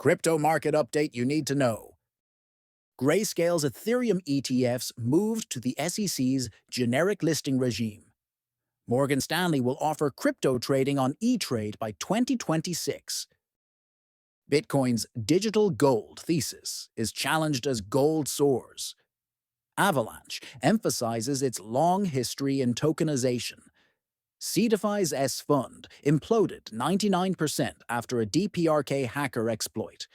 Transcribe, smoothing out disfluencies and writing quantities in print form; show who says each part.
Speaker 1: Crypto market update you need to know. Grayscale's Ethereum ETFs moved to the SEC's generic listing regime. Morgan Stanley will offer crypto trading on E-Trade by 2026. Bitcoin's digital gold thesis is challenged as gold soars. Avalanche emphasizes its long history in tokenization. Seedify's SFUND imploded 99% after a DPRK hacker exploit.